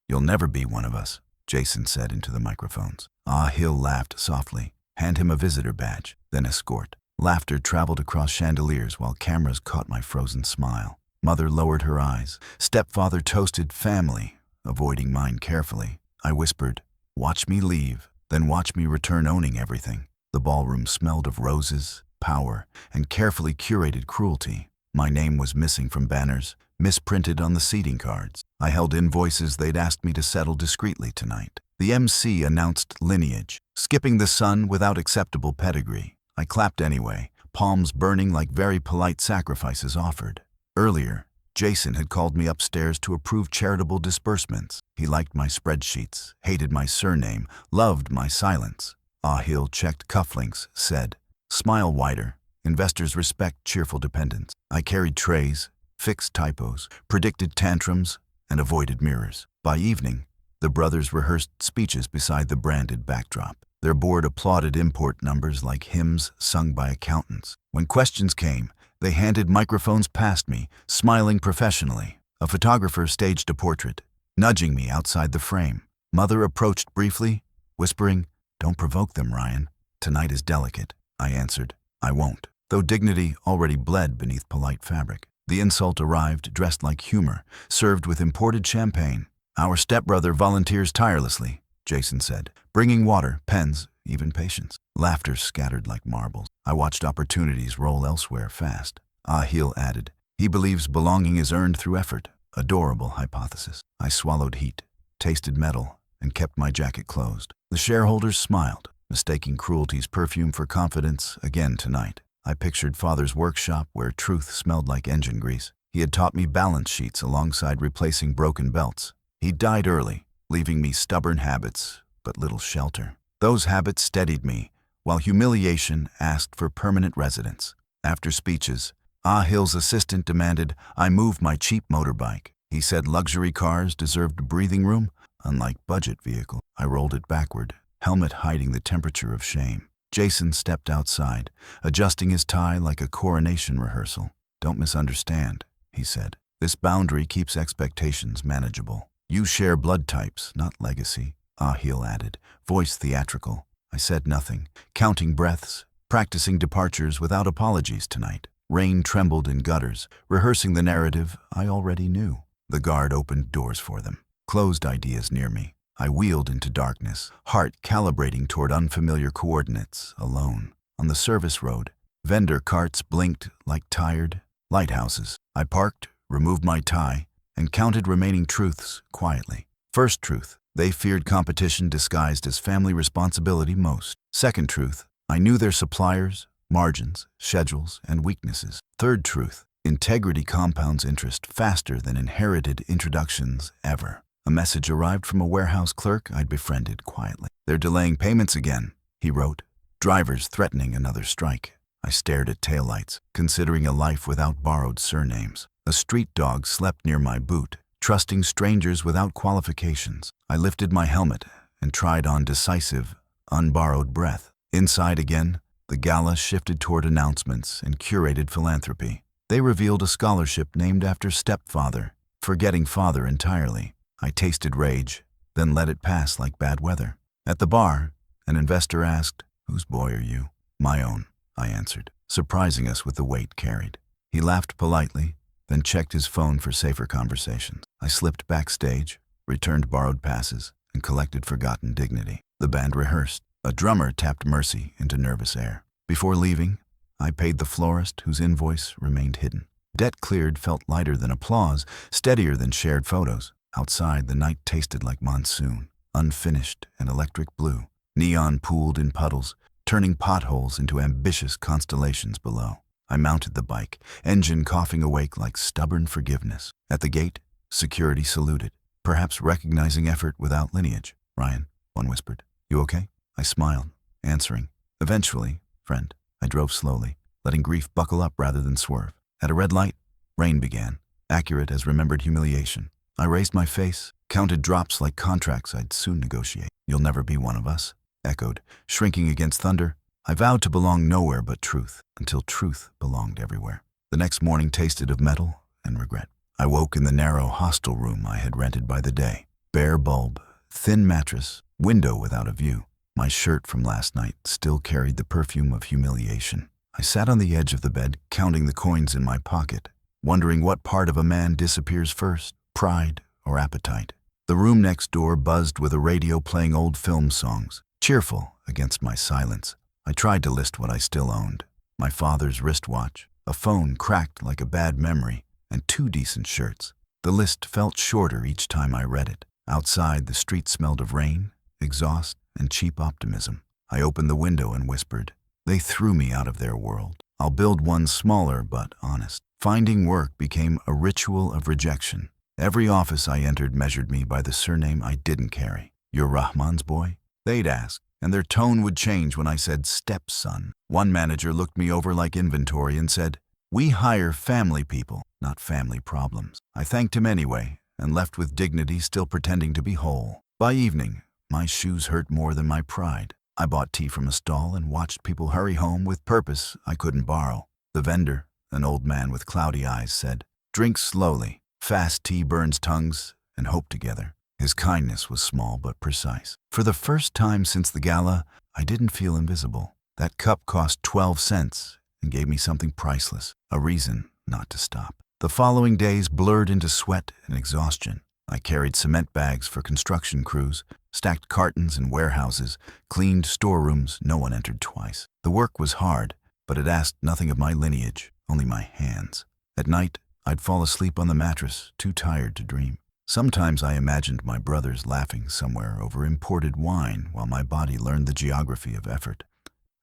"You'll never be one of us," Jason said into the microphones. Ah Hill laughed softly. "Hand him a visitor badge, then escort." Laughter traveled across chandeliers while cameras caught my frozen smile. Mother lowered her eyes. Stepfather toasted family, avoiding mine carefully. I whispered, "Watch me leave, then watch me return owning everything." The ballroom smelled of roses, power, and carefully curated cruelty. My name was missing from banners, misprinted on the seating cards. I held invoices they'd asked me to settle discreetly tonight. The MC announced lineage, skipping the son without acceptable pedigree. I clapped anyway, palms burning like very polite sacrifices offered. Earlier, Jason had called me upstairs to approve charitable disbursements. He liked my spreadsheets, hated my surname, loved my silence. Ah Hill checked cufflinks, said, "Smile wider. Investors respect cheerful dependents." I carried trays, fixed typos, predicted tantrums, and avoided mirrors. By evening, the brothers rehearsed speeches beside the branded backdrop. Their board applauded import numbers like hymns sung by accountants. When questions came, they handed microphones past me, smiling professionally. A photographer staged a portrait, nudging me outside the frame. Mother approached briefly, whispering, "Don't provoke them, Ryan. Tonight is delicate." I answered, "I won't," though dignity already bled beneath polite fabric. The insult arrived dressed like humor, served with imported champagne. "Our stepbrother volunteers tirelessly," Jason said, bringing water, pens, even patience. Laughter scattered like marbles. I watched opportunities roll elsewhere fast. Ah Hill added, "He believes belonging is earned through effort." Adorable hypothesis. I swallowed heat, tasted metal, and kept my jacket closed. The shareholders smiled, mistaking cruelty's perfume for confidence again tonight. I pictured Father's workshop where truth smelled like engine grease. He had taught me balance sheets alongside replacing broken belts. He died early, leaving me stubborn habits, but little shelter. Those habits steadied me, while humiliation asked for permanent residence. After speeches, Ah Hill's assistant demanded I move my cheap motorbike. He said luxury cars deserved breathing room, unlike budget vehicles. I rolled it backward, helmet hiding the temperature of shame. Jason stepped outside, adjusting his tie like a coronation rehearsal. "Don't misunderstand," he said. "This boundary keeps expectations manageable. You share blood types, not legacy," Ah Hill added, voice theatrical. I said nothing, counting breaths, practicing departures without apologies tonight. Rain trembled in gutters, rehearsing the narrative I already knew. The guard opened doors for them, closed ideas near me. I wheeled into darkness, heart calibrating toward unfamiliar coordinates, alone. On the service road, vendor carts blinked like tired lighthouses. I parked, removed my tie, and counted remaining truths quietly. First truth, they feared competition disguised as family responsibility most. Second truth, I knew their suppliers, margins, schedules, and weaknesses. Third truth, integrity compounds interest faster than inherited introductions ever. A message arrived from a warehouse clerk I'd befriended quietly. "They're delaying payments again," he wrote. "Drivers threatening another strike." I stared at taillights, considering a life without borrowed surnames. A street dog slept near my boot, trusting strangers without qualifications. I lifted my helmet and tried on decisive, unborrowed breath. Inside again, the gala shifted toward announcements and curated philanthropy. They revealed a scholarship named after stepfather, forgetting father entirely. I tasted rage, then let it pass like bad weather. At the bar, an investor asked, "Whose boy are you?" "My own," I answered, surprising us with the weight carried. He laughed politely, then checked his phone for safer conversations. I slipped backstage, returned borrowed passes, and collected forgotten dignity. The band rehearsed. A drummer tapped Mercy into nervous air. Before leaving, I paid the florist whose invoice remained hidden. Debt cleared felt lighter than applause, steadier than shared photos. Outside, the night tasted like monsoon, unfinished and electric blue. Neon pooled in puddles, turning potholes into ambitious constellations below. I mounted the bike, engine coughing awake like stubborn forgiveness. At the gate, security saluted, perhaps recognizing effort without lineage. "Ryan," one whispered. "You okay?" I smiled, answering, "Eventually, friend." I drove slowly, letting grief buckle up rather than swerve. At a red light, rain began, accurate as remembered humiliation. I raised my face, counted drops like contracts I'd soon negotiate. "You'll never be one of us," echoed, shrinking against thunder. I vowed to belong nowhere but truth, until truth belonged everywhere. The next morning tasted of metal and regret. I woke in the narrow hostel room I had rented by the day. Bare bulb, thin mattress, window without a view. My shirt from last night still carried the perfume of humiliation. I sat on the edge of the bed, counting the coins in my pocket, wondering what part of a man disappears first, pride or appetite. The room next door buzzed with a radio playing old film songs, cheerful against my silence. I tried to list what I still owned. My father's wristwatch, a phone cracked like a bad memory, and 2 decent shirts. The list felt shorter each time I read it. Outside, the street smelled of rain, exhaust, and cheap optimism. I opened the window and whispered, "They threw me out of their world. I'll build one smaller but honest." Finding work became a ritual of rejection. Every office I entered measured me by the surname I didn't carry. "You're Rahman's boy?" they'd ask, and their tone would change when I said stepson. One manager looked me over like inventory and said, "We hire family people, not family problems." I thanked him anyway and left with dignity, still pretending to be whole. By evening, my shoes hurt more than my pride. I bought tea from a stall and watched people hurry home with purpose I couldn't borrow. The vendor, an old man with cloudy eyes, said, "Drink slowly. Fast tea burns tongues and hope together." His kindness was small but precise. For the first time since the gala, I didn't feel invisible. That cup cost 12 cents and gave me something priceless, a reason not to stop. The following days blurred into sweat and exhaustion. I carried cement bags for construction crews, stacked cartons in warehouses, cleaned storerooms no one entered twice. The work was hard, but it asked nothing of my lineage, only my hands. At night, I'd fall asleep on the mattress, too tired to dream. Sometimes I imagined my brothers laughing somewhere over imported wine while my body learned the geography of effort.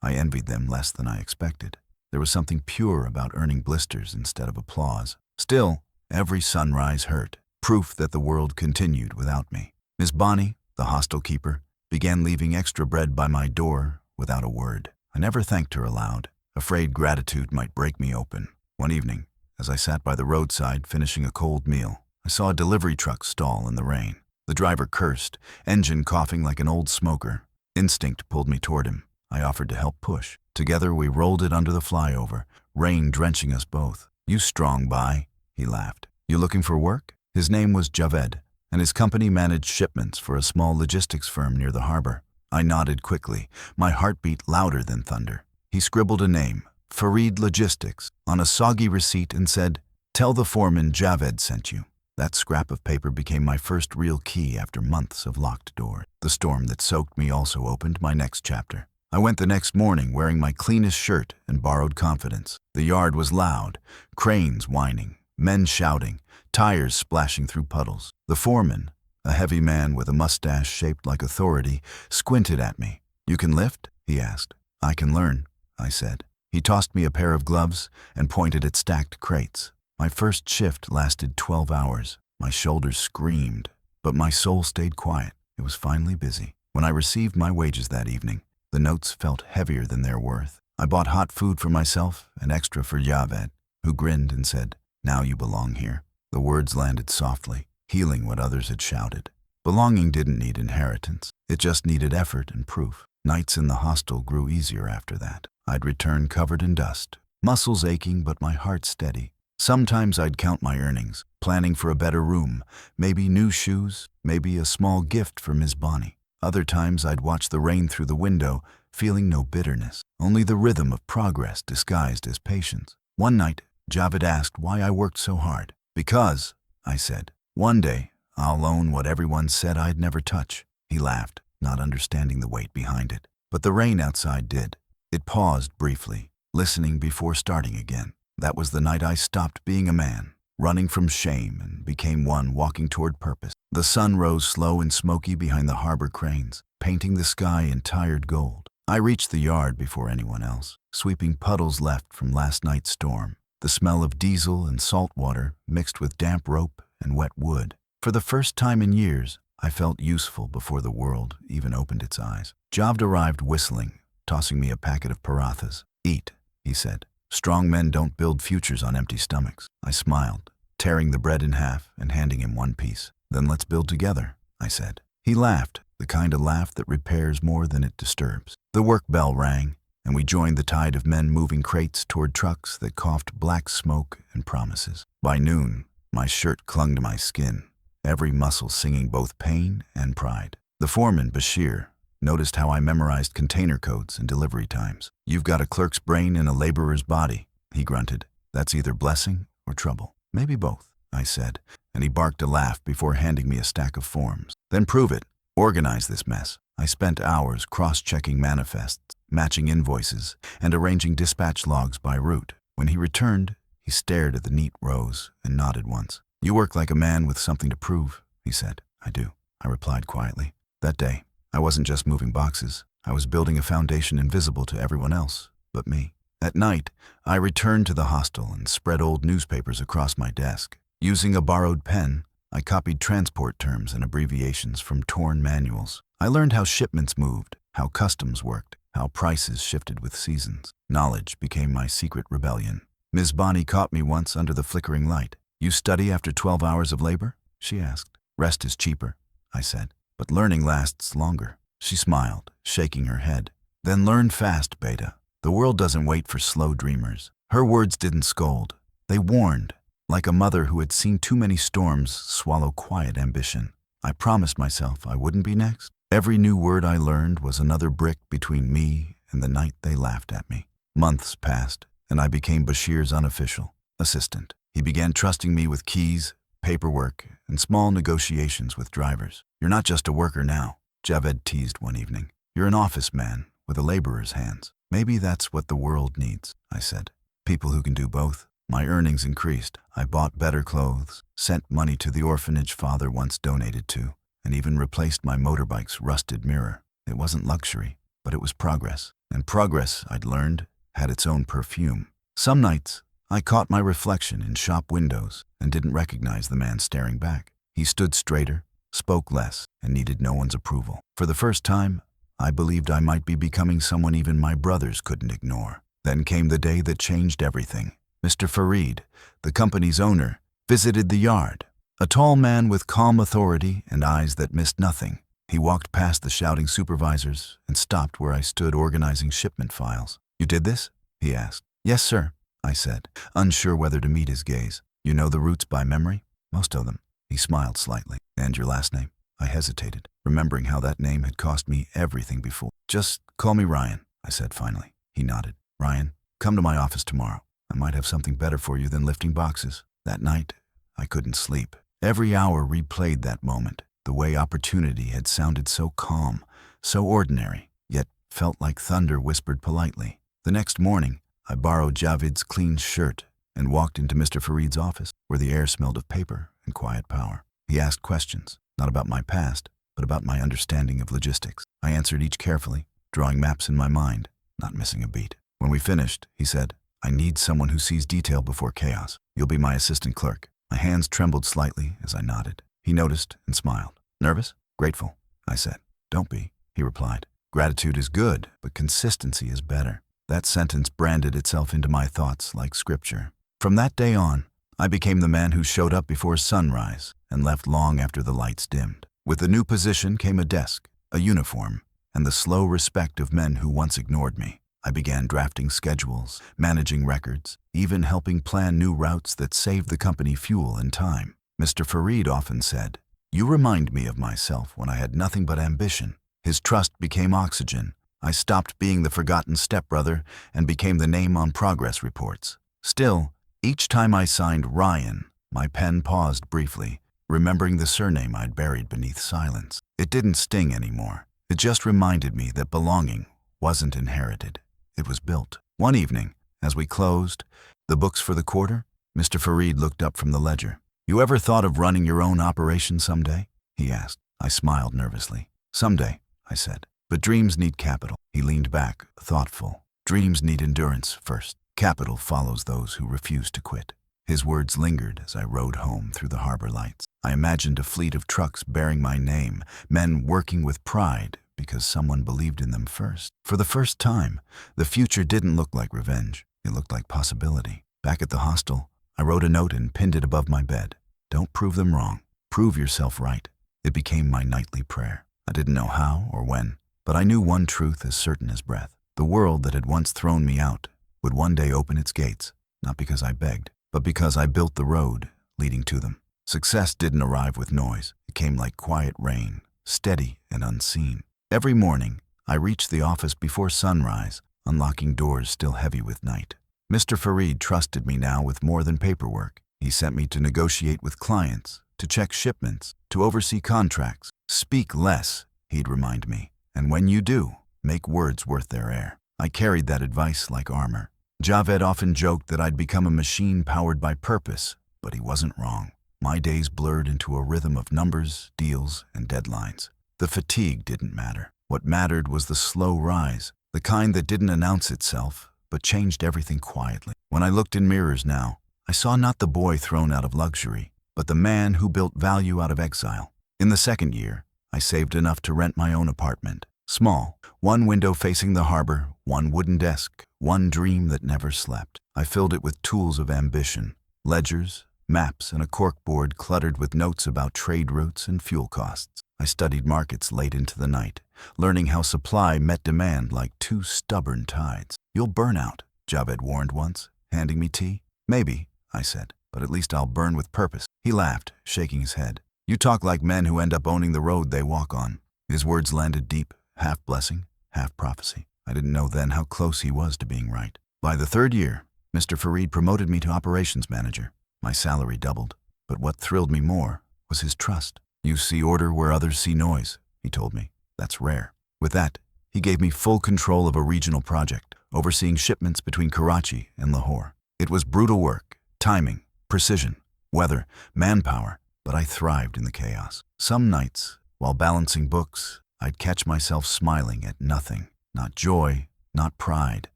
I envied them less than I expected. There was something pure about earning blisters instead of applause. Still, every sunrise hurt, proof that the world continued without me. Miss Bonnie, the hostel keeper, began leaving extra bread by my door without a word. I never thanked her aloud, afraid gratitude might break me open. One evening, as I sat by the roadside finishing a cold meal, I saw a delivery truck stall in the rain. The driver cursed, engine coughing like an old smoker. Instinct pulled me toward him. I offered to help push. Together we rolled it under the flyover, rain drenching us both. "You strong, bye," he laughed. "You looking for work?" His name was Javed, and his company managed shipments for a small logistics firm near the harbor. I nodded quickly, my heartbeat louder than thunder. He scribbled a name, Farid Logistics, on a soggy receipt and said, "Tell the foreman Javed sent you." That scrap of paper became my first real key after months of locked doors. The storm that soaked me also opened my next chapter. I went the next morning wearing my cleanest shirt and borrowed confidence. The yard was loud, cranes whining, men shouting, tires splashing through puddles. The foreman, a heavy man with a mustache shaped like authority, squinted at me. "You can lift?" he asked. "I can learn," I said. He tossed me a pair of gloves and pointed at stacked crates. My first shift lasted 12 hours. My shoulders screamed, but my soul stayed quiet. It was finally busy. When I received my wages that evening, the notes felt heavier than their worth. I bought hot food for myself and extra for Javed, who grinned and said, "Now you belong here." The words landed softly, healing what others had shouted. Belonging didn't need inheritance. It just needed effort and proof. Nights in the hostel grew easier after that. I'd return covered in dust, muscles aching but my heart steady. Sometimes I'd count my earnings, planning for a better room, maybe new shoes, maybe a small gift for Miss Bonnie. Other times I'd watch the rain through the window, feeling no bitterness, only the rhythm of progress disguised as patience. One night, Javed asked why I worked so hard. "Because," I said, "one day I'll own what everyone said I'd never touch." He laughed, not understanding the weight behind it. But the rain outside did. It paused briefly, listening before starting again. That was the night I stopped being a man, running from shame, and became one walking toward purpose. The sun rose slow and smoky behind the harbor cranes, painting the sky in tired gold. I reached the yard before anyone else, sweeping puddles left from last night's storm. The smell of diesel and salt water mixed with damp rope and wet wood. For the first time in years, I felt useful before the world even opened its eyes. Javed arrived whistling, tossing me a packet of parathas. "Eat," he said. "Strong men don't build futures on empty stomachs." I smiled, tearing the bread in half and handing him one piece. "Then let's build together," I said. He laughed, the kind of laugh that repairs more than it disturbs. The work bell rang, and we joined the tide of men moving crates toward trucks that coughed black smoke and promises. By noon, my shirt clung to my skin, every muscle singing both pain and pride. The foreman, Bashir, noticed how I memorized container codes and delivery times. "You've got a clerk's brain in a laborer's body," he grunted. "That's either blessing or trouble." "Maybe both," I said, and he barked a laugh before handing me a stack of forms. "Then prove it. Organize this mess." I spent hours cross-checking manifests, matching invoices, and arranging dispatch logs by route. When he returned, he stared at the neat rows and nodded once. "You work like a man with something to prove," he said. "I do," I replied quietly. That day, I wasn't just moving boxes. I was building a foundation invisible to everyone else but me. At night, I returned to the hostel and spread old newspapers across my desk. Using a borrowed pen, I copied transport terms and abbreviations from torn manuals. I learned how shipments moved, how customs worked, how prices shifted with seasons. Knowledge became my secret rebellion. Ms. Bonnie caught me once under the flickering light. "You study after 12 hours of labor?" she asked. "Rest is cheaper," I said, "but learning lasts longer." She smiled, shaking her head. "Then learn fast, Beta. The world doesn't wait for slow dreamers." Her words didn't scold. They warned, like a mother who had seen too many storms swallow quiet ambition. I promised myself I wouldn't be next. Every new word I learned was another brick between me and the night they laughed at me. Months passed, and I became Bashir's unofficial assistant. He began trusting me with keys, paperwork, and small negotiations with drivers. "You're not just a worker now," Javed teased one evening. "You're an office man with a laborer's hands." "Maybe that's what the world needs," I said. "People who can do both." My earnings increased. I bought better clothes, sent money to the orphanage father once donated to, and even replaced my motorbike's rusted mirror. It wasn't luxury, but it was progress. And progress, I'd learned, had its own perfume. Some nights, I caught my reflection in shop windows and didn't recognize the man staring back. He stood straighter, spoke less, and needed no one's approval. For the first time, I believed I might be becoming someone even my brothers couldn't ignore. Then came the day that changed everything. Mr. Farid, the company's owner, visited the yard. A tall man with calm authority and eyes that missed nothing. He walked past the shouting supervisors and stopped where I stood organizing shipment files. "You did this?" he asked. "Yes, sir," I said, unsure whether to meet his gaze. "You know the routes by memory?" "Most of them." He smiled slightly. "And your last name?" I hesitated, remembering how that name had cost me everything before. "Just call me Ryan," I said finally. He nodded. "Ryan, come to my office tomorrow. I might have something better for you than lifting boxes." That night, I couldn't sleep. Every hour replayed that moment. The way opportunity had sounded so calm, so ordinary, yet felt like thunder whispered politely. The next morning, I borrowed Javid's clean shirt and walked into Mr. Farid's office, where the air smelled of paper and quiet power. He asked questions, not about my past, but about my understanding of logistics. I answered each carefully, drawing maps in my mind, not missing a beat. When we finished, he said, "I need someone who sees detail before chaos. You'll be my assistant clerk." My hands trembled slightly as I nodded. He noticed and smiled. "Nervous?" "Grateful," I said. "Don't be," he replied. "Gratitude is good, but consistency is better." That sentence branded itself into my thoughts like scripture. From that day on, I became the man who showed up before sunrise and left long after the lights dimmed. With the new position came a desk, a uniform, and the slow respect of men who once ignored me. I began drafting schedules, managing records, even helping plan new routes that saved the company fuel and time. Mr. Farid often said, "You remind me of myself when I had nothing but ambition." His trust became oxygen. I stopped being the forgotten stepbrother and became the name on progress reports. Still, each time I signed Ryan, my pen paused briefly, remembering the surname I'd buried beneath silence. It didn't sting anymore. It just reminded me that belonging wasn't inherited. It was built. One evening, as we closed the books for the quarter, Mr. Farid looked up from the ledger. "You ever thought of running your own operation someday?" he asked. I smiled nervously. "Someday," I said. "But dreams need capital." He leaned back, thoughtful. "Dreams need endurance first. Capital follows those who refuse to quit." His words lingered as I rode home through the harbor lights. I imagined a fleet of trucks bearing my name, men working with pride because someone believed in them first. For the first time, the future didn't look like revenge. It looked like possibility. Back at the hostel, I wrote a note and pinned it above my bed. "Don't prove them wrong. Prove yourself right." It became my nightly prayer. I didn't know how or when, but I knew one truth as certain as breath. The world that had once thrown me out would one day open its gates, not because I begged, but because I built the road leading to them. Success didn't arrive with noise. It came like quiet rain, steady and unseen. Every morning, I reached the office before sunrise, unlocking doors still heavy with night. Mr. Farid trusted me now with more than paperwork. He sent me to negotiate with clients, to check shipments, to oversee contracts. Speak less, he'd remind me, and when you do, make words worth their air. I carried that advice like armor. Javed often joked that I'd become a machine powered by purpose, but he wasn't wrong. My days blurred into a rhythm of numbers, deals, and deadlines. The fatigue didn't matter. What mattered was the slow rise, the kind that didn't announce itself, but changed everything quietly. When I looked in mirrors now, I saw not the boy thrown out of luxury, but the man who built value out of exile. In the second year, I saved enough to rent my own apartment. Small, one window facing the harbor, one wooden desk, one dream that never slept. I filled it with tools of ambition, ledgers, maps, and a corkboard cluttered with notes about trade routes and fuel costs. I studied markets late into the night, learning how supply met demand like two stubborn tides. "You'll burn out," Javed warned once, handing me tea. "Maybe," I said, "but at least I'll burn with purpose." He laughed, shaking his head. "You talk like men who end up owning the road they walk on." His words landed deep, half blessing, half prophecy. I didn't know then how close he was to being right. By the third year, Mr. Farid promoted me to operations manager. My salary doubled, but what thrilled me more was his trust. "You see order where others see noise," he told me. "That's rare." With that, he gave me full control of a regional project, overseeing shipments between Karachi and Lahore. It was brutal work, timing, precision, weather, manpower, but I thrived in the chaos. Some nights, while balancing books, I'd catch myself smiling at nothing. Not joy, not pride,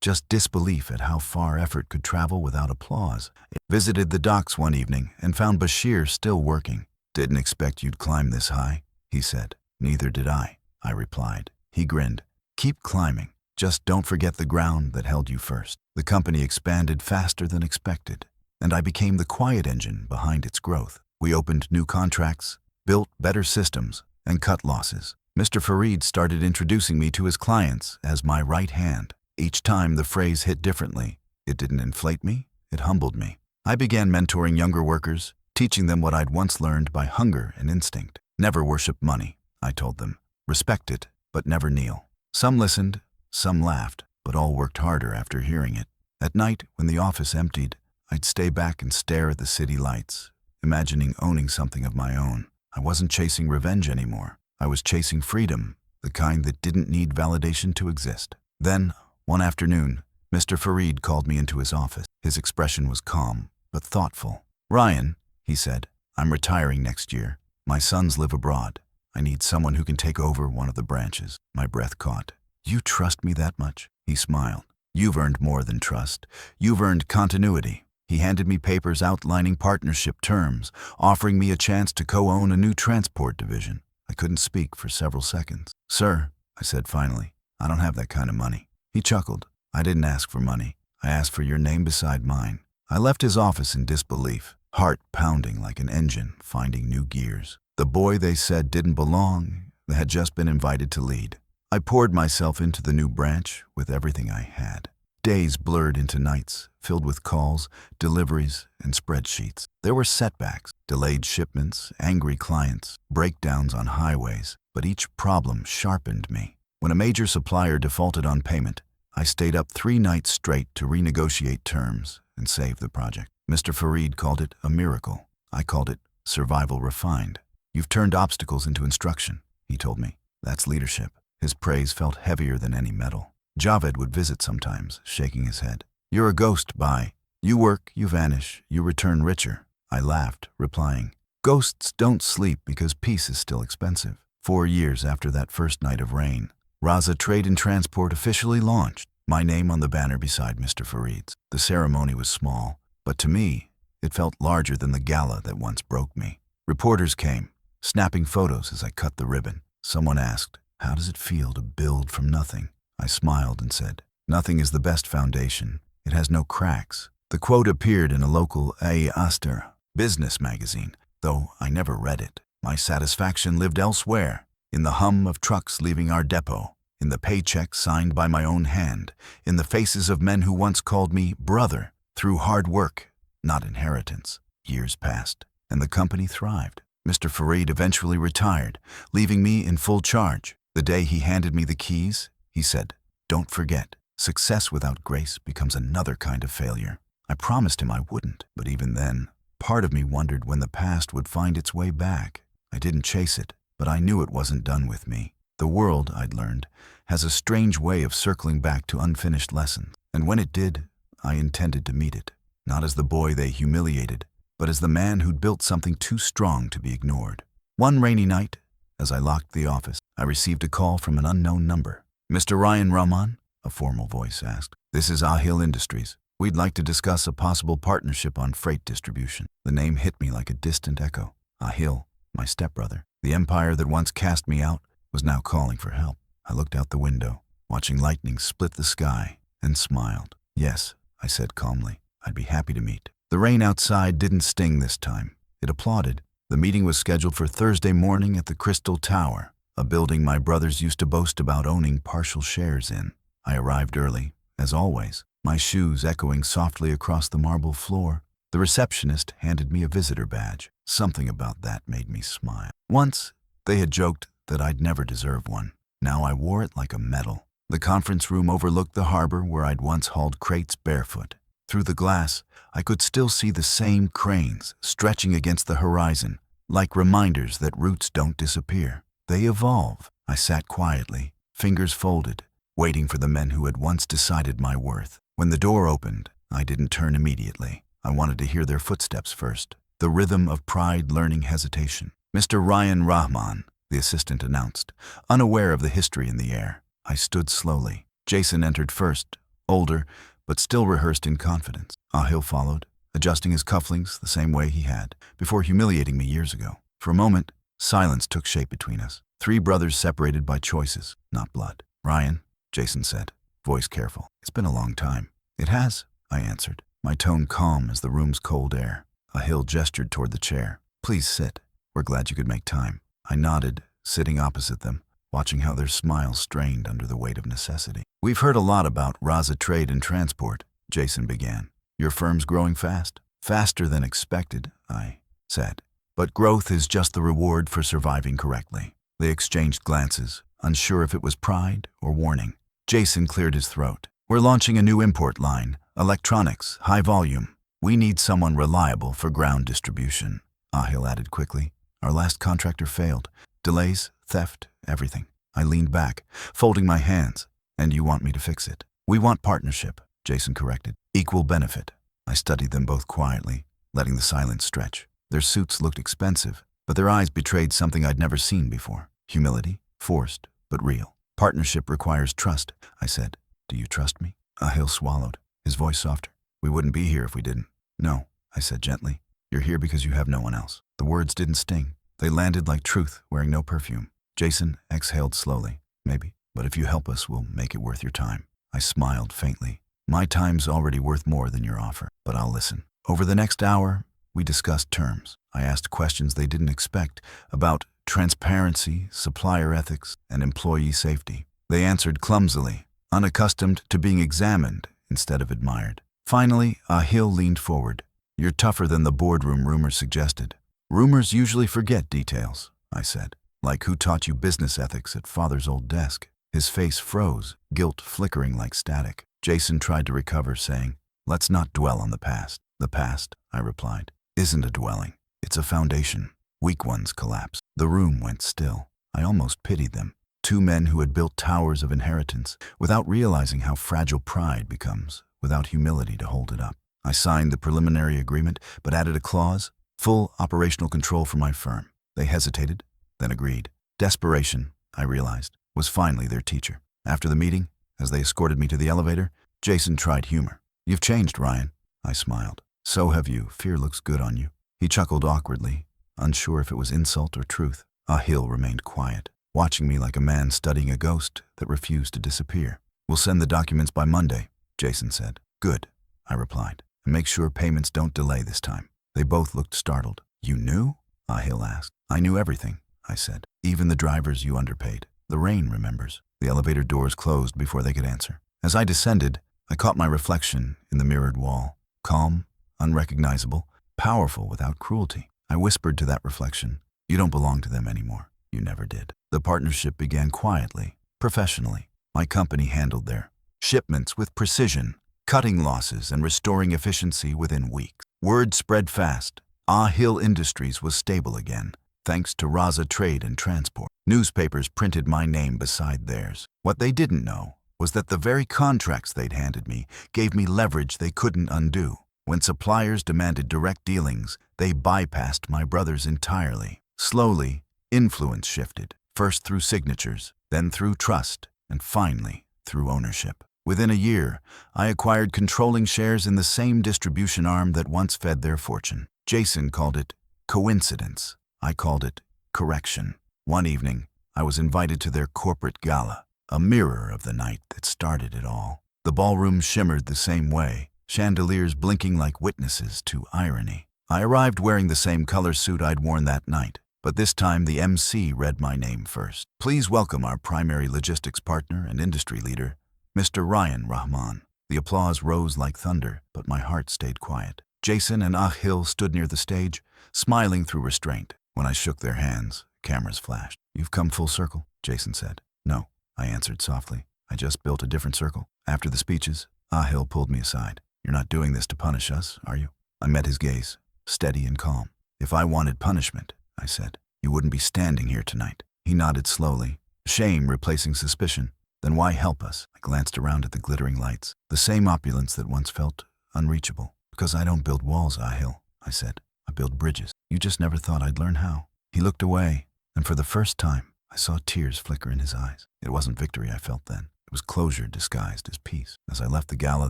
just disbelief at how far effort could travel without applause. I visited the docks one evening and found Bashir still working. "Didn't expect you'd climb this high," he said. "Neither did I replied. He grinned. "Keep climbing. Just don't forget the ground that held you first." The company expanded faster than expected, and I became the quiet engine behind its growth. We opened new contracts, built better systems, and cut losses. Mr. Farid started introducing me to his clients as my right hand. Each time the phrase hit differently. It didn't inflate me, it humbled me. I began mentoring younger workers, teaching them what I'd once learned by hunger and instinct. "Never worship money," I told them. "Respect it, but never kneel." Some listened, some laughed, but all worked harder after hearing it. At night, when the office emptied, I'd stay back and stare at the city lights, imagining owning something of my own. I wasn't chasing revenge anymore. I was chasing freedom, the kind that didn't need validation to exist. Then, one afternoon, Mr. Farid called me into his office. His expression was calm, but thoughtful. "Ryan," he said, "I'm retiring next year. My sons live abroad. I need someone who can take over one of the branches." My breath caught. "You trust me that much?" He smiled. "You've earned more than trust. You've earned continuity." He handed me papers outlining partnership terms, offering me a chance to co-own a new transport division. I couldn't speak for several seconds. "Sir," I said finally, "I don't have that kind of money." He chuckled. "I didn't ask for money. I asked for your name beside mine." I left his office in disbelief, heart pounding like an engine finding new gears. The boy they said didn't belong had just been invited to lead. I poured myself into the new branch with everything I had. Days blurred into nights, filled with calls, deliveries, and spreadsheets. There were setbacks, delayed shipments, angry clients, breakdowns on highways, but each problem sharpened me. When a major supplier defaulted on payment, I stayed up 3 nights straight to renegotiate terms and save the project. Mr. Farid called it a miracle. I called it survival refined. "You've turned obstacles into instruction," he told me. "That's leadership." His praise felt heavier than any medal. Javed would visit sometimes, shaking his head. "You're a ghost, Bai. You work, you vanish, you return richer." I laughed, replying, "Ghosts don't sleep because peace is still expensive." 4 years after that first night of rain, Raza Trade and Transport officially launched, my name on the banner beside Mr. Farid's. The ceremony was small, but to me, it felt larger than the gala that once broke me. Reporters came, snapping photos as I cut the ribbon. Someone asked, "How does it feel to build from nothing?" I smiled and said, "Nothing is the best foundation. It has no cracks." The quote appeared in a local Aster business magazine, though I never read it. My satisfaction lived elsewhere, in the hum of trucks leaving our depot, in the paycheck signed by my own hand, in the faces of men who once called me brother through hard work, not inheritance. Years passed, and the company thrived. Mr. Farid eventually retired, leaving me in full charge. The day he handed me the keys, he said, "Don't forget, success without grace becomes another kind of failure." I promised him I wouldn't, but even then, part of me wondered when the past would find its way back. I didn't chase it, but I knew it wasn't done with me. The world, I'd learned, has a strange way of circling back to unfinished lessons, and when it did, I intended to meet it, not as the boy they humiliated, but as the man who'd built something too strong to be ignored. One rainy night, as I locked the office, I received a call from an unknown number. "Mr. Ryan Rahman?" a formal voice asked. "This is Ahil Industries. We'd like to discuss a possible partnership on freight distribution." The name hit me like a distant echo. Ahil, my stepbrother, the empire that once cast me out, was now calling for help. I looked out the window, watching lightning split the sky, and smiled. "Yes," I said calmly. "I'd be happy to meet." The rain outside didn't sting this time. It applauded. The meeting was scheduled for Thursday morning at the Crystal Tower, a building my brothers used to boast about owning partial shares in. I arrived early, as always, my shoes echoing softly across the marble floor. The receptionist handed me a visitor badge. Something about that made me smile. Once, they had joked that I'd never deserve one. Now I wore it like a medal. The conference room overlooked the harbor where I'd once hauled crates barefoot. Through the glass, I could still see the same cranes stretching against the horizon, like reminders that roots don't disappear. They evolve. I sat quietly, fingers folded, waiting for the men who had once decided my worth. When the door opened, I didn't turn immediately. I wanted to hear their footsteps first, the rhythm of pride learning hesitation. "Mr. Ryan Rahman," the assistant announced, unaware of the history in the air. I stood slowly. Jason entered first, older, but still rehearsed in confidence. Ahil followed, adjusting his cufflinks the same way he had, before humiliating me years ago. For a moment, silence took shape between us. Three brothers separated by choices, not blood. "Ryan," Jason said, voice careful. "It's been a long time." "It has," I answered, my tone calm as the room's cold air. Ahil gestured toward the chair. "Please sit. We're glad you could make time." I nodded, sitting opposite them, watching how their smiles strained under the weight of necessity. "We've heard a lot about Raza Trade and Transport," Jason began. "Your firm's growing fast." "Faster than expected," I said. "But growth is just the reward for surviving correctly." They exchanged glances, unsure if it was pride or warning. Jason cleared his throat. "We're launching a new import line, electronics, high volume. We need someone reliable for ground distribution," Ahil added quickly. "Our last contractor failed. Delays, theft, everything." I leaned back, folding my hands. "And you want me to fix it?" "We want partnership," Jason corrected. "Equal benefit." I studied them both quietly, letting the silence stretch. Their suits looked expensive, but their eyes betrayed something I'd never seen before. Humility, forced, but real. "Partnership requires trust," I said. "Do you trust me?" Ahil swallowed, his voice softer. "We wouldn't be here if we didn't." "No," I said gently. "You're here because you have no one else." The words didn't sting. They landed like truth, wearing no perfume. Jason exhaled slowly. "Maybe, but if you help us, we'll make it worth your time." I smiled faintly. "My time's already worth more than your offer, but I'll listen." Over the next hour, we discussed terms. I asked questions they didn't expect about transparency, supplier ethics, and employee safety. They answered clumsily, unaccustomed to being examined instead of admired. Finally, Ahil leaned forward. "You're tougher than the boardroom rumors suggested." "Rumors usually forget details," I said. "Like who taught you business ethics at father's old desk?" His face froze, guilt flickering like static. Jason tried to recover, saying, "Let's not dwell on the past." "The past," I replied, "isn't a dwelling. It's a foundation. Weak ones collapse." The room went still. I almost pitied them. Two men who had built towers of inheritance without realizing how fragile pride becomes, without humility to hold it up. I signed the preliminary agreement, but added a clause, full operational control for my firm. They hesitated, then agreed. Desperation, I realized, was finally their teacher. After the meeting, as they escorted me to the elevator, Jason tried humor. "You've changed, Ryan." I smiled. "So have you. Fear looks good on you." He chuckled awkwardly, unsure if it was insult or truth. Ahil remained quiet, watching me like a man studying a ghost that refused to disappear. "We'll send the documents by Monday," Jason said. "Good," I replied. "And make sure payments don't delay this time." They both looked startled. "You knew?" Ahil asked. "I knew everything," I said. "Even the drivers you underpaid. The rain remembers." The elevator doors closed before they could answer. As I descended, I caught my reflection in the mirrored wall. Calm, unrecognizable, powerful without cruelty. I whispered to that reflection, "You don't belong to them anymore. You never did." The partnership began quietly, professionally. My company handled their shipments with precision, cutting losses and restoring efficiency within weeks. Word spread fast. Hill Industries was stable again, thanks to Raza Trade and Transport. Newspapers printed my name beside theirs. What they didn't know was that the very contracts they'd handed me gave me leverage they couldn't undo. When suppliers demanded direct dealings, they bypassed my brothers entirely. Slowly, influence shifted, first through signatures, then through trust, and finally through ownership. Within a year, I acquired controlling shares in the same distribution arm that once fed their fortune. Jason called it coincidence. I called it correction. One evening, I was invited to their corporate gala, a mirror of the night that started it all. The ballroom shimmered the same way, chandeliers blinking like witnesses to irony. I arrived wearing the same color suit I'd worn that night, but this time the MC read my name first. "Please welcome our primary logistics partner and industry leader, Mr. Ryan Rahman." The applause rose like thunder, but my heart stayed quiet. Jason and Hill stood near the stage, smiling through restraint. When I shook their hands, cameras flashed. "You've come full circle," Jason said. "No," I answered softly. "I just built a different circle." After the speeches, Hill pulled me aside. "You're not doing this to punish us, are you?" I met his gaze, steady and calm. "If I wanted punishment," I said, "you wouldn't be standing here tonight." He nodded slowly, shame replacing suspicion. "Then why help us?" I glanced around at the glittering lights, the same opulence that once felt unreachable. "Because I don't build walls, Hill," I said. "I build bridges. You just never thought I'd learn how." He looked away, and for the first time, I saw tears flicker in his eyes. It wasn't victory I felt then. It was closure disguised as peace. As I left the gala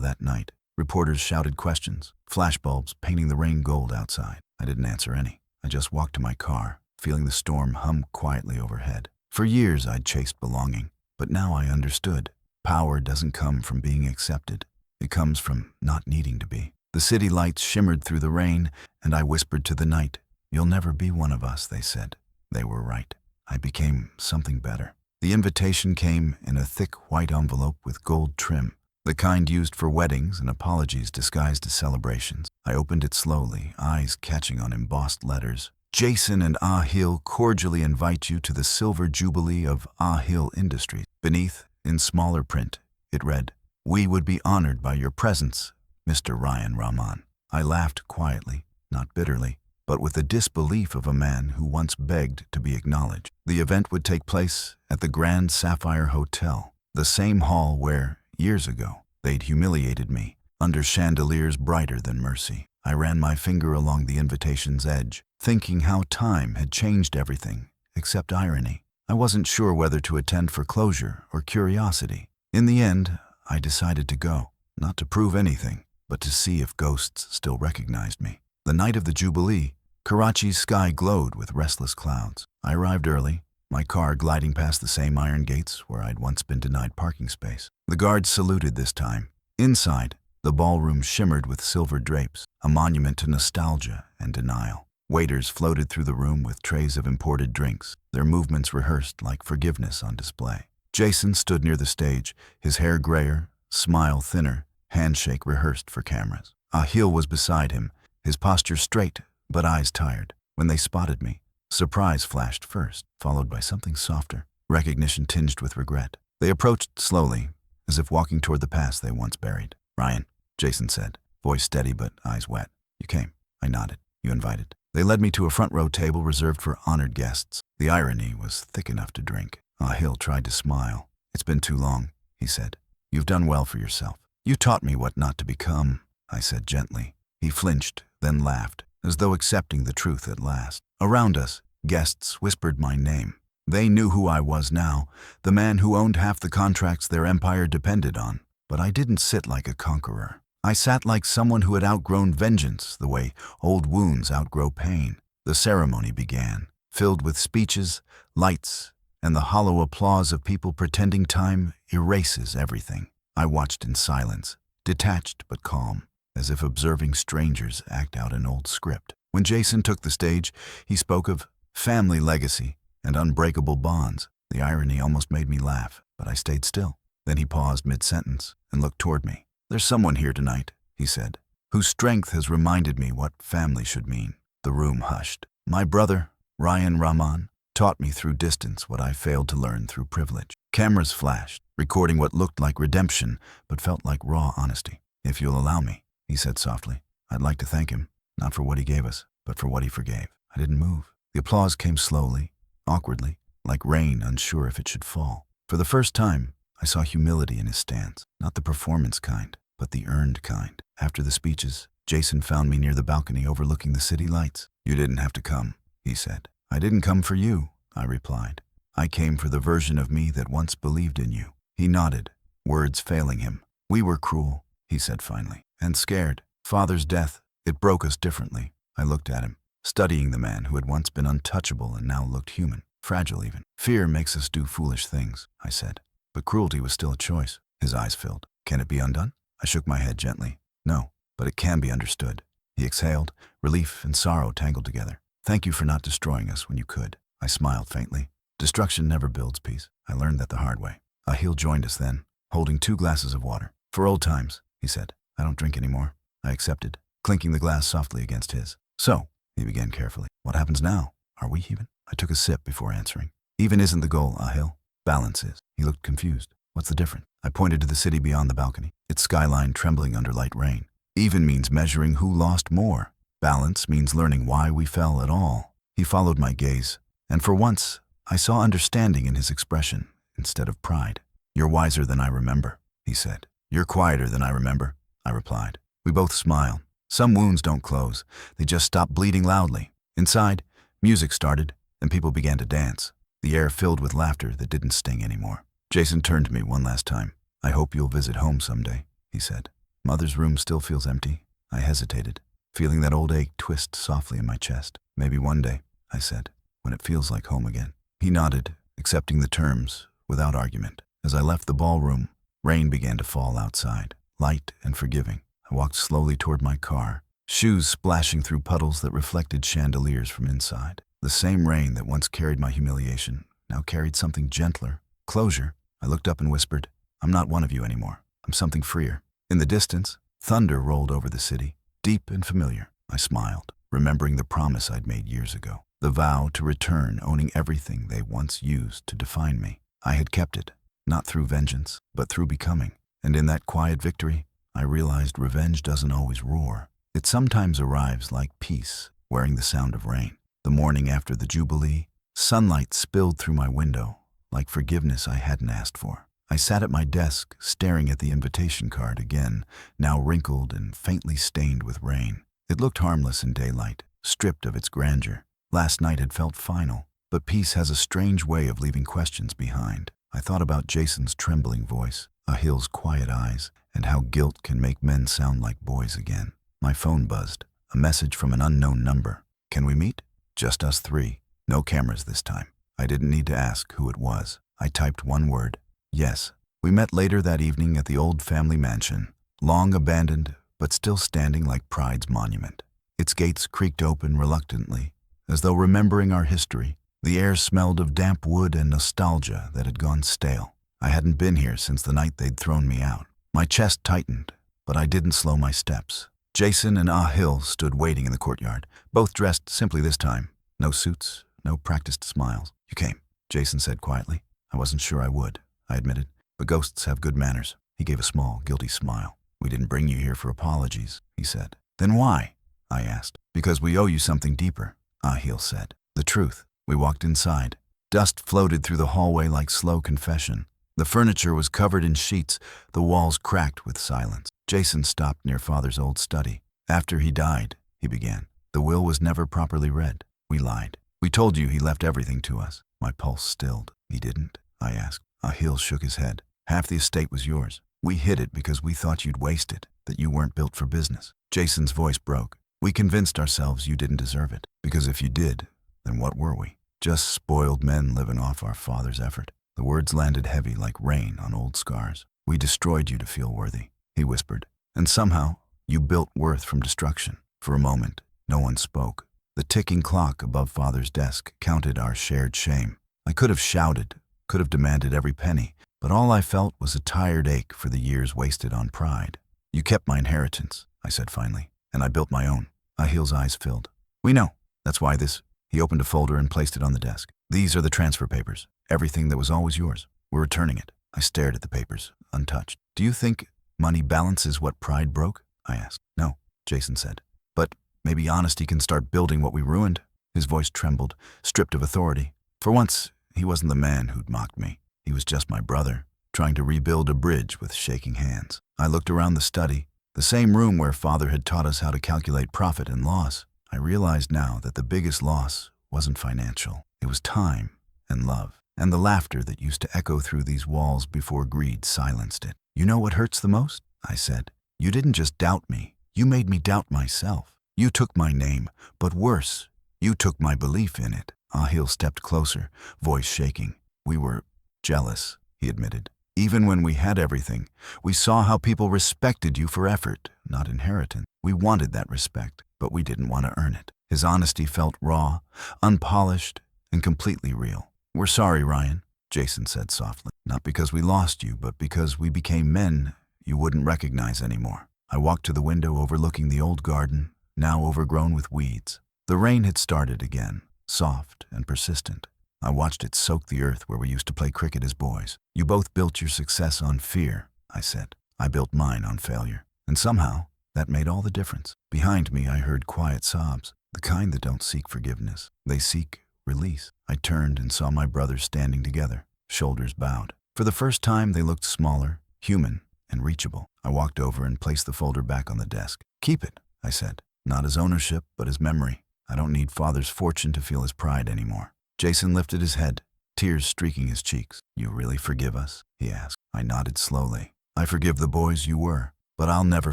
that night, reporters shouted questions, flashbulbs painting the rain gold outside. I didn't answer any. I just walked to my car, feeling the storm hum quietly overhead. For years I'd chased belonging, but now I understood. Power doesn't come from being accepted. It comes from not needing to be. The city lights shimmered through the rain, and I whispered to the night, "You'll never be one of us," they said. They were right. I became something better. The invitation came in a thick white envelope with gold trim, the kind used for weddings and apologies disguised as celebrations. I opened it slowly, eyes catching on embossed letters. "Jason and Hill cordially invite you to the Silver Jubilee of Hill Industries." Beneath, in smaller print, it read, "We would be honored by your presence, Mr. Ryan Rahman." I laughed quietly, not bitterly, but with the disbelief of a man who once begged to be acknowledged. The event would take place at the Grand Sapphire Hotel, the same hall where, years ago, they'd humiliated me, under chandeliers brighter than mercy. I ran my finger along the invitation's edge, thinking how time had changed everything, except irony. I wasn't sure whether to attend for closure or curiosity. In the end, I decided to go, not to prove anything, but to see if ghosts still recognized me. The night of the Jubilee, Karachi's sky glowed with restless clouds. I arrived early, my car gliding past the same iron gates where I'd once been denied parking space. The guards saluted this time. Inside, the ballroom shimmered with silver drapes, a monument to nostalgia and denial. Waiters floated through the room with trays of imported drinks, their movements rehearsed like forgiveness on display. Jason stood near the stage, his hair grayer, smile thinner, handshake rehearsed for cameras. Hill was beside him, his posture straight, but eyes tired. When they spotted me, surprise flashed first, followed by something softer, recognition tinged with regret. They approached slowly, as if walking toward the past they once buried. "Ryan," Jason said, voice steady but eyes wet. "You came." I nodded. "You invited." They led me to a front row table reserved for honored guests. The irony was thick enough to drink. Hill tried to smile. "It's been too long," he said. "You've done well for yourself. You taught me what not to become," I said gently. He flinched, then laughed, as though accepting the truth at last. Around us, guests whispered my name. They knew who I was now, the man who owned half the contracts their empire depended on. But I didn't sit like a conqueror. I sat like someone who had outgrown vengeance, the way old wounds outgrow pain. The ceremony began, filled with speeches, lights, and the hollow applause of people pretending time erases everything. I watched in silence, detached but calm, as if observing strangers act out an old script. When Jason took the stage, he spoke of family legacy and unbreakable bonds. The irony almost made me laugh, but I stayed still. Then he paused mid-sentence and looked toward me. "There's someone here tonight," he said, "whose strength has reminded me what family should mean. The room hushed. My brother, Ryan Rahman, taught me through distance what I failed to learn through privilege. Cameras flashed, recording what looked like redemption, but felt like raw honesty. "If you'll allow me," he said softly, "I'd like to thank him, not for what he gave us, but for what he forgave." I didn't move. The applause came slowly, awkwardly, like rain unsure if it should fall. For the first time, I saw humility in his stance, not the performance kind, but the earned kind. After the speeches, Jason found me near the balcony overlooking the city lights. "You didn't have to come," he said. "I didn't come for you," I replied. "I came for the version of me that once believed in you." He nodded, words failing him. "We were cruel," he said finally, "and scared. Father's death, it broke us differently." I looked at him, studying the man who had once been untouchable and now looked human, fragile even. "Fear makes us do foolish things," I said. "But cruelty was still a choice." His eyes filled. "Can it be undone?" I shook my head gently. "No, but it can be understood." He exhaled, relief and sorrow tangled together. "Thank you for not destroying us when you could." I smiled faintly. Destruction never builds peace. I learned that the hard way. Ahil joined us then, holding 2 glasses of water. "For old times," he said. "I don't drink anymore." I accepted, clinking the glass softly against his. "So," he began carefully, "what happens now? Are we even?" I took a sip before answering. "Even isn't the goal, Ahil. Balance is." He looked confused. "What's the difference?" I pointed to the city beyond the balcony, its skyline trembling under light rain. "Even means measuring who lost more. Balance means learning why we fell at all." He followed my gaze, and for once, I saw understanding in his expression instead of pride. "You're wiser than I remember," he said. "You're quieter than I remember," I replied. We both smiled. Some wounds don't close. They just stop bleeding loudly. Inside, music started, and people began to dance, the air filled with laughter that didn't sting anymore. Jason turned to me one last time. "I hope you'll visit home someday," he said. "Mother's room still feels empty." I hesitated, feeling that old ache twist softly in my chest. "Maybe one day," I said, "when it feels like home again." He nodded, accepting the terms without argument. As I left the ballroom, rain began to fall outside, light and forgiving. I walked slowly toward my car, shoes splashing through puddles that reflected chandeliers from inside. The same rain that once carried my humiliation now carried something gentler. Closure. I looked up and whispered, "I'm not one of you anymore. I'm something freer." In the distance, thunder rolled over the city, deep and familiar. I smiled, remembering the promise I'd made years ago, the vow to return owning everything they once used to define me. I had kept it, not through vengeance, but through becoming. And in that quiet victory, I realized revenge doesn't always roar. It sometimes arrives like peace, wearing the sound of rain. The morning after the Jubilee, sunlight spilled through my window, like forgiveness I hadn't asked for. I sat at my desk, staring at the invitation card again, now wrinkled and faintly stained with rain. It looked harmless in daylight, stripped of its grandeur. Last night had felt final, but peace has a strange way of leaving questions behind. I thought about Jason's trembling voice, Ahil's quiet eyes, and how guilt can make men sound like boys again. My phone buzzed, a message from an unknown number. "Can we meet?" Just us 3. No cameras this time. I didn't need to ask who it was. I typed one word. Yes. We met later that evening at the old family mansion, long abandoned, but still standing like pride's monument. Its gates creaked open reluctantly, as though remembering our history. The air smelled of damp wood and nostalgia that had gone stale. I hadn't been here since the night they'd thrown me out. My chest tightened, but I didn't slow my steps. Jason and Ahil stood waiting in the courtyard, both dressed simply this time. No suits, no practiced smiles. "You came," Jason said quietly. "I wasn't sure I would," I admitted, "but ghosts have good manners." He gave a small, guilty smile. "We didn't bring you here for apologies," he said. "Then why?" I asked. "Because we owe you something deeper," Ahil said. "The truth." We walked inside. Dust floated through the hallway like slow confession. The furniture was covered in sheets, the walls cracked with silence. Jason stopped near Father's old study. "After he died," he began, "the will was never properly read. We lied. We told you he left everything to us." My pulse stilled. "He didn't?" I asked. Ahil shook his head. "Half the estate was yours. We hid it because we thought you'd waste it, that you weren't built for business." Jason's voice broke. "We convinced ourselves you didn't deserve it, because if you did, then what were we? Just spoiled men living off our father's effort." The words landed heavy like rain on old scars. "We destroyed you to feel worthy," he whispered. "And somehow, you built worth from destruction." For a moment, no one spoke. The ticking clock above Father's desk counted our shared shame. I could have shouted, could have demanded every penny, but all I felt was a tired ache for the years wasted on pride. "You kept my inheritance," I said finally, "and I built my own." Ahil's eyes filled. We know. That's why this. He opened a folder and placed it on the desk. These are the transfer papers. Everything that was always yours. We're returning it. I stared at the papers, untouched. Do you think money balances what pride broke? I asked. No, Jason said. But maybe honesty can start building what we ruined. His voice trembled, stripped of authority. For once, he wasn't the man who'd mocked me. He was just my brother, trying to rebuild a bridge with shaking hands. I looked around the study, the same room where Father had taught us how to calculate profit and loss. I realized now that the biggest loss wasn't financial. It was time and love, and the laughter that used to echo through these walls before greed silenced it. You know what hurts the most? I said. You didn't just doubt me. You made me doubt myself. You took my name, but worse, you took my belief in it. Ahil stepped closer, voice shaking. We were jealous, he admitted. Even when we had everything, we saw how people respected you for effort, not inheritance. We wanted that respect, but we didn't want to earn it. His honesty felt raw, unpolished, and completely real. We're sorry, Ryan, Jason said softly. Not because we lost you, but because we became men you wouldn't recognize anymore. I walked to the window overlooking the old garden, now overgrown with weeds. The rain had started again, soft and persistent. I watched it soak the earth where we used to play cricket as boys. You both built your success on fear, I said. I built mine on failure. And somehow, that made all the difference. Behind me, I heard quiet sobs, the kind that don't seek forgiveness. They seek release. I turned and saw my brothers standing together, shoulders bowed. For the first time, they looked smaller, human, and reachable. I walked over and placed the folder back on the desk. Keep it, I said. Not as ownership, but as memory. I don't need Father's fortune to feel his pride anymore. Jason lifted his head, tears streaking his cheeks. You really forgive us? He asked. I nodded slowly. I forgive the boys you were, but I'll never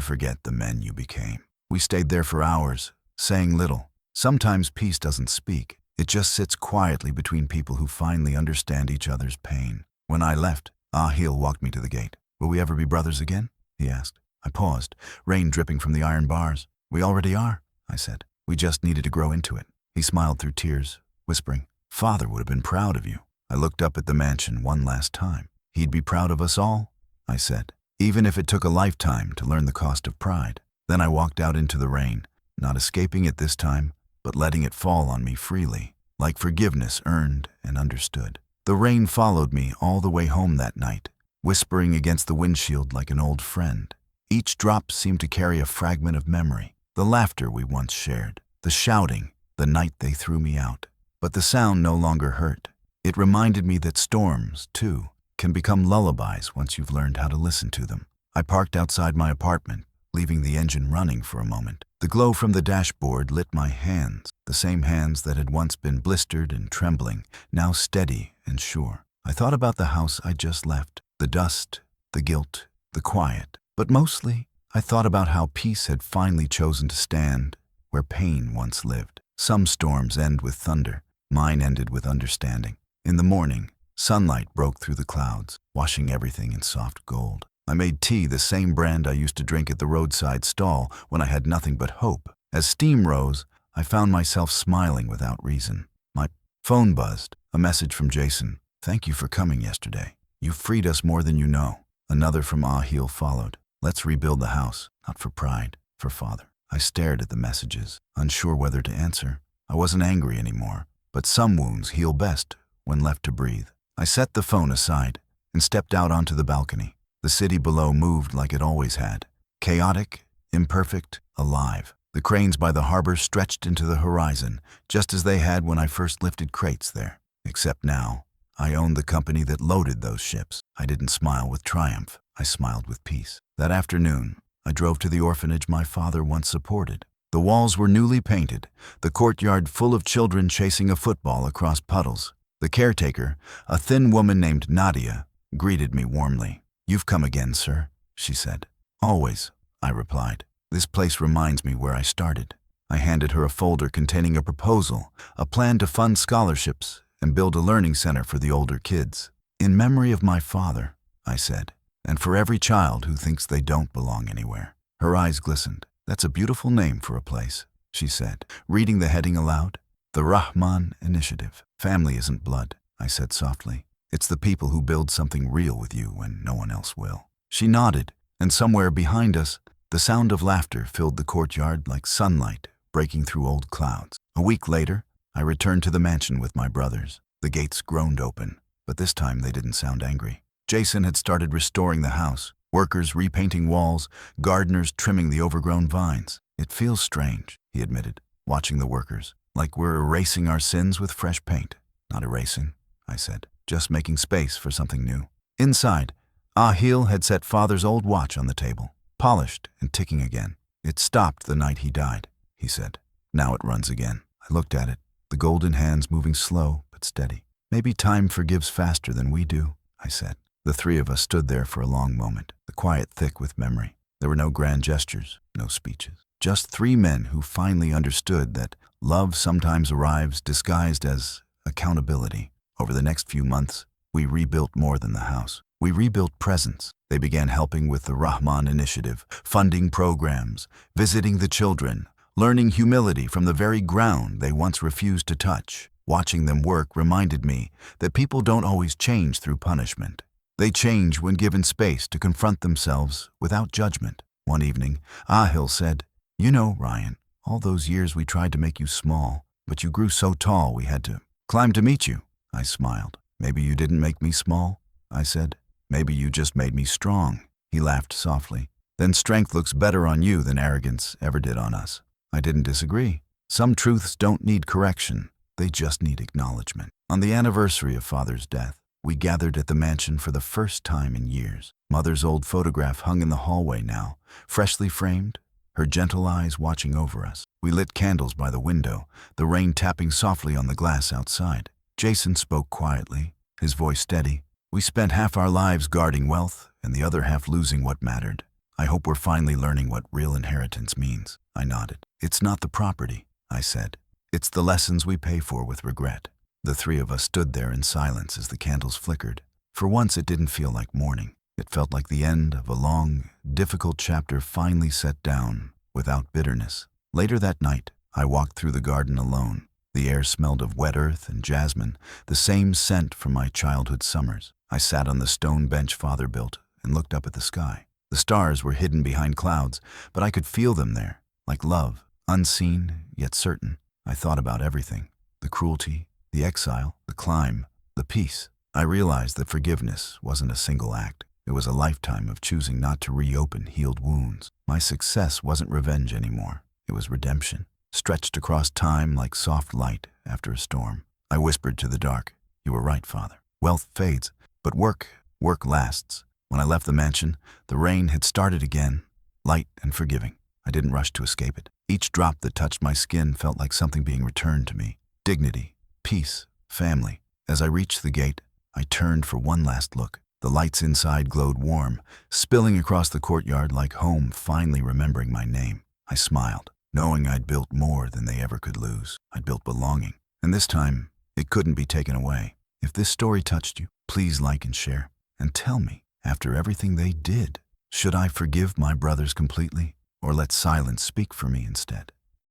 forget the men you became. We stayed there for hours, saying little. Sometimes peace doesn't speak. It just sits quietly between people who finally understand each other's pain. When I left, Ahil walked me to the gate. Will we ever be brothers again? He asked. I paused, rain dripping from the iron bars. We already are, I said. We just needed to grow into it. He smiled through tears, whispering, Father would have been proud of you. I looked up at the mansion one last time. He'd be proud of us all, I said, even if it took a lifetime to learn the cost of pride. Then I walked out into the rain, not escaping it this time, but letting it fall on me freely, like forgiveness earned and understood. The rain followed me all the way home that night, whispering against the windshield like an old friend. Each drop seemed to carry a fragment of memory, the laughter we once shared, the shouting, the night they threw me out. But the sound no longer hurt. It reminded me that storms, too, can become lullabies once you've learned how to listen to them. I parked outside my apartment, leaving the engine running for a moment. The glow from the dashboard lit my hands, the same hands that had once been blistered and trembling, now steady and sure. I thought about the house I'd just left, the dust, the guilt, the quiet. But mostly, I thought about how peace had finally chosen to stand where pain once lived. Some storms end with thunder. Mine ended with understanding. In the morning, sunlight broke through the clouds, washing everything in soft gold. I made tea, the same brand I used to drink at the roadside stall when I had nothing but hope. As steam rose, I found myself smiling without reason. My phone buzzed, a message from Jason. Thank you for coming yesterday. You freed us more than you know. Another from Ahil followed. Let's rebuild the house, not for pride, for Father. I stared at the messages, unsure whether to answer. I wasn't angry anymore. But some wounds heal best when left to breathe. I set the phone aside and stepped out onto the balcony. The city below moved like it always had, chaotic, imperfect, alive. The cranes by the harbor stretched into the horizon, just as they had when I first lifted crates there. Except now, I owned the company that loaded those ships. I didn't smile with triumph. I smiled with peace. That afternoon, I drove to the orphanage my father once supported. The walls were newly painted, the courtyard full of children chasing a football across puddles. The caretaker, a thin woman named Nadia, greeted me warmly. You've come again, sir, she said. Always, I replied. This place reminds me where I started. I handed her a folder containing a proposal, a plan to fund scholarships and build a learning center for the older kids. In memory of my father, I said, and for every child who thinks they don't belong anywhere. Her eyes glistened. That's a beautiful name for a place, she said, reading the heading aloud. The Rahman Initiative. Family isn't blood, I said softly. It's the people who build something real with you when no one else will. She nodded, and somewhere behind us, the sound of laughter filled the courtyard like sunlight breaking through old clouds. A week later, I returned to the mansion with my brothers. The gates groaned open, but this time they didn't sound angry. Jason had started restoring the house, workers repainting walls, gardeners trimming the overgrown vines. "It feels strange," he admitted, watching the workers, "like we're erasing our sins with fresh paint." "Not erasing," I said, "just making space for something new." Inside, Ahil had set Father's old watch on the table, polished and ticking again. "It stopped the night he died," he said. "Now it runs again." I looked at it, the golden hands moving slow but steady. "Maybe time forgives faster than we do," I said. The three of us stood there for a long moment, the quiet thick with memory. There were no grand gestures, no speeches. Just three men who finally understood that love sometimes arrives disguised as accountability. Over the next few months, we rebuilt more than the house. We rebuilt presence. They began helping with the Rahman Initiative, funding programs, visiting the children, learning humility from the very ground they once refused to touch. Watching them work reminded me that people don't always change through punishment. They change when given space to confront themselves without judgment. One evening, Ahil said, "You know, Ryan, all those years we tried to make you small, but you grew so tall we had to climb to meet you." I smiled. "Maybe you didn't make me small," I said. "Maybe you just made me strong." He laughed softly. "Then strength looks better on you than arrogance ever did on us." I didn't disagree. Some truths don't need correction. They just need acknowledgement. On the anniversary of Father's death, we gathered at the mansion for the first time in years. Mother's old photograph hung in the hallway now, freshly framed, her gentle eyes watching over us. We lit candles by the window, the rain tapping softly on the glass outside. Jason spoke quietly, his voice steady. "We spent half our lives guarding wealth and the other half losing what mattered. I hope we're finally learning what real inheritance means." I nodded. "It's not the property," I said. "It's the lessons we pay for with regret." The three of us stood there in silence as the candles flickered. For once it didn't feel like morning. It felt like the end of a long, difficult chapter finally set down, without bitterness. Later that night, I walked through the garden alone. The air smelled of wet earth and jasmine, the same scent from my childhood summers. I sat on the stone bench Father built and looked up at the sky. The stars were hidden behind clouds, but I could feel them there, like love, unseen yet certain. I thought about everything: the cruelty, the exile, the climb, the peace. I realized that forgiveness wasn't a single act. It was a lifetime of choosing not to reopen healed wounds. My success wasn't revenge anymore. It was redemption, stretched across time like soft light after a storm. I whispered to the dark, "You were right, Father. Wealth fades, but work lasts." When I left the mansion, the rain had started again, light and forgiving. I didn't rush to escape it. Each drop that touched my skin felt like something being returned to me. Dignity, peace, family. As I reached the gate, I turned for one last look. The lights inside glowed warm, spilling across the courtyard like home finally remembering my name. I smiled, knowing I'd built more than they ever could lose. I'd built belonging, and this time, it couldn't be taken away. If this story touched you, please like and share. And tell me, after everything they did, should I forgive my brothers completely, or let silence speak for me instead?